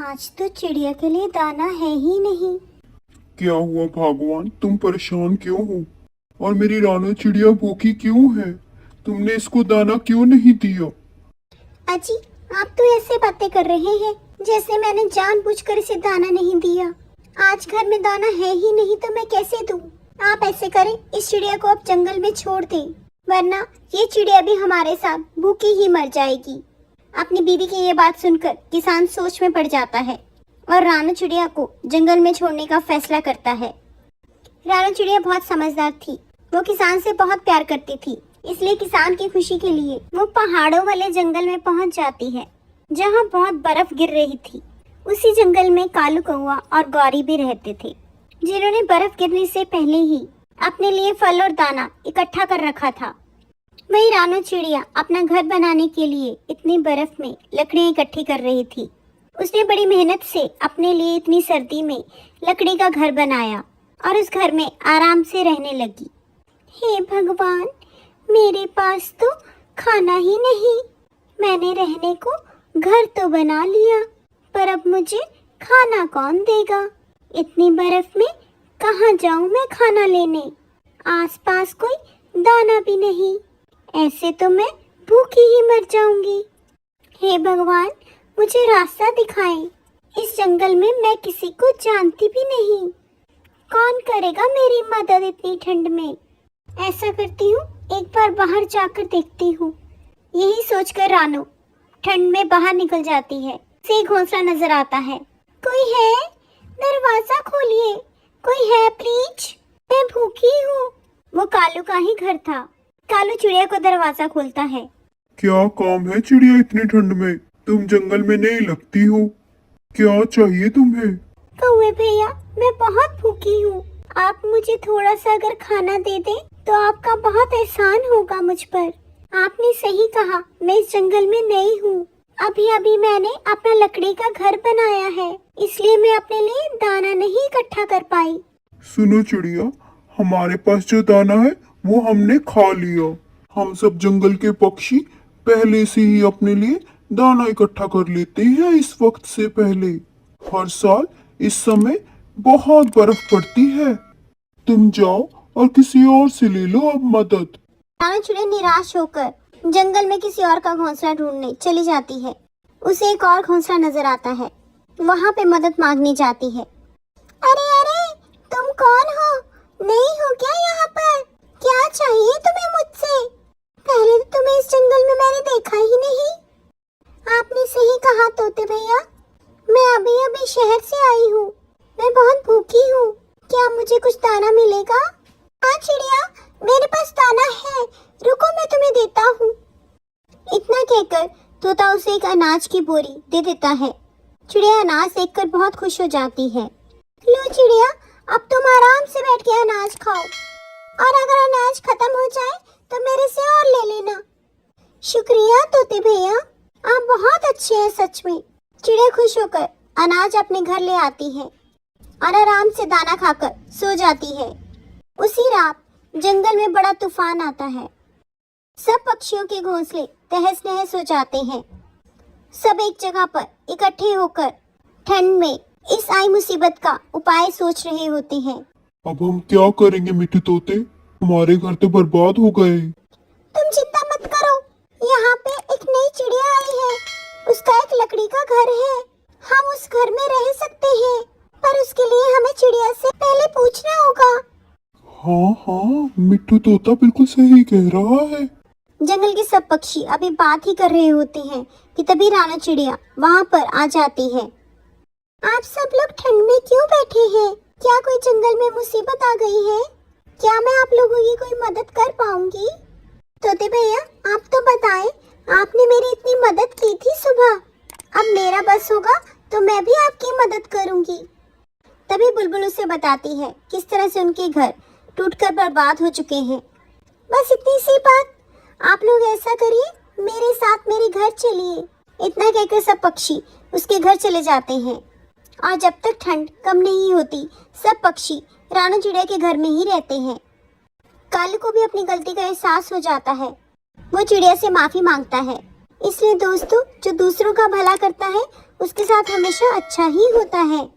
आज तो चिड़िया के लिए दाना है ही नहीं। क्या हुआ भगवान, तुम परेशान क्यों हो? और मेरी रानो चिड़िया भूखी क्यों है? तुमने इसको दाना क्यों नहीं दिया? अजी, आप तो ऐसे बातें कर रहे हैं जैसे मैंने जानबूझकर इसे दाना नहीं दिया। आज घर में दाना है ही नहीं तो मैं कैसे दूं? आप ऐसे करें, इस चिड़िया को अब जंगल में छोड़ दें, वरना ये चिड़िया भी हमारे साथ भूखी ही मर जाएगी। अपनी बीवी की ये बात सुनकर किसान सोच में पड़ जाता है और रानू चिड़िया को जंगल में छोड़ने का फैसला करता है। रानू चिड़िया बहुत समझदार थी, वो किसान से बहुत प्यार करती थी, इसलिए किसान की खुशी के लिए वो पहाड़ों वाले जंगल में पहुंच जाती है जहां बहुत बर्फ गिर रही थी। उसी जंगल में कालू कौआ और गौरी भी रहते थे, जिन्होंने बर्फ गिरने से पहले ही अपने लिए फल और दाना इकट्ठा कर रखा था। वही रानू चिड़िया अपना घर बनाने के लिए इतनी बर्फ में लकड़ियां इकट्ठी कर रही थी। उसने बड़ी मेहनत से अपने लिए इतनी सर्दी में लकड़ी का घर बनाया और उस घर में आराम से रहने लगी। हे भगवान, मेरे पास तो खाना ही नहीं। मैंने रहने को घर तो बना लिया, पर अब मुझे खाना कौन देगा? इतनी बर्फ में कहाँ जाऊं मैं खाना लेने? आसपास कोई दाना भी नहीं, ऐसे तो मैं भूखी ही मर जाऊंगी। हे भगवान, मुझे रास्ता दिखाएं। इस जंगल में मैं किसी को जानती भी नहीं, कौन करेगा मेरी मदद इतनी ठंड में? ऐसा करती हूँ, एक बार बाहर जाकर देखती हूँ। यही सोचकर रानू ठंड में बाहर निकल जाती है। उसे एक घोंसला नजर आता है। कोई है? दरवाजा खोलिए, कोई है प्लीज, मैं भूखी हूँ। वो कालू का ही घर था। कालू चिड़िया को दरवाजा खोलता है। क्या काम है चिड़िया इतनी ठंड में? तुम जंगल में नहीं लगती हो, क्या चाहिए तुम्हें? कौवे भैया, मैं बहुत भूखी हूँ। आप मुझे थोड़ा सा अगर खाना दे दें तो आपका बहुत एहसान होगा मुझ पर। आपने सही कहा, मैं इस जंगल में नई हूँ। अभी अभी मैंने अपना लकड़ी का घर बनाया है, इसलिए मैं अपने लिए दाना नहीं इकट्ठा कर पाई। सुनो चिड़िया, हमारे पास जो दाना है वो हमने खा लिया। हम सब जंगल के पक्षी पहले से ही अपने लिए दाना इकट्ठा कर लेते हैं। इस वक्त से पहले हर साल इस समय बहुत बर्फ पड़ती है। तुम जाओ और किसी और से ले लो अब मदद। रानू चिड़िया निराश होकर जंगल में किसी और का घोंसला ढूंढने चली जाती है। उसे एक और घोंसला नजर आता है, वहाँ पे मदद मांगने जाती है। अरे अरे, तुम कौन हो? नहीं हो क्या यहाँ पर? क्या चाहिए तुम्हें मुझसे? पहले तो तुम्हें इस जंगल में मैंने देखा ही नहीं। आपने सही कहा तोते भैया, मैं अभी अभी शहर से आई हूँ। मैं बहुत भूखी हूँ, क्या मुझे कुछ दाना मिलेगा? हाँ चिड़िया, मेरे पास दाना है, रुको मैं तुम्हें देता हूँ। इतना कहकर तोता उसे एक अनाज की बोरी दे देता है। चिड़िया अनाज देखकर बहुत खुश हो जाती है। लो चिड़िया, अब तुम आराम से बैठ के अनाज खाओ, और अगर अनाज खत्म हो जाए तो मेरे से और ले लेना। शुक्रिया तोते भैया, आप बहुत अच्छे हैं सच में। चिड़िया खुश होकर अनाज अपने घर ले आती है और आराम से दाना खाकर सो जाती है। उसी रात जंगल में बड़ा तूफान आता है। सब पक्षियों के घोंसले तहस नहस हो जाते हैं। सब एक जगह पर इकट्ठे होकर ठंड में इस आई मुसीबत का उपाय सोच रहे होते हैं। अब हम क्या करेंगे मिट्टू तोते? हमारे घर तो बर्बाद हो गए। तुम चिंता मत करो, यहाँ पे एक नई चिड़िया आई है, उसका एक लकड़ी का घर है। हम उस घर में रह सकते हैं, पर उसके लिए हमें चिड़िया से पहले पूछना होगा। हाँ हाँ, मिट्टू तोता बिल्कुल सही कह रहा है। जंगल के सब पक्षी अभी बात ही कर रहे होते हैं कि तभी रानू चिड़िया वहाँ पर आ जाती है। आप सब लोग ठंड में क्यों बैठे हैं? क्या कोई जंगल में मुसीबत आ गई है? क्या मैं आप लोगों की कोई मदद कर पाऊंगी? तोते भैया, आप तो बताएं, आपने मेरी इतनी मदद की थी सुबह, अब मेरा बस होगा तो मैं भी आपकी मदद करूंगी। तभी बुलबुल उसे बताती है किस तरह से उनके घर टूटकर बर्बाद हो चुके हैं। बस इतनी सी बात, आप लोग ऐसा करिए, मेरे साथ मेरे घर चलिए। इतना कहकर सब पक्षी उसके घर चले जाते हैं और जब तक ठंड कम नहीं होती सब पक्षी रानू चिड़िया के घर में ही रहते हैं। कालू को भी अपनी गलती का एहसास हो जाता है। वो चिड़िया से माफी मांगता है। इसलिए दोस्तों, जो दूसरों का भला करता है उसके साथ हमेशा अच्छा ही होता है।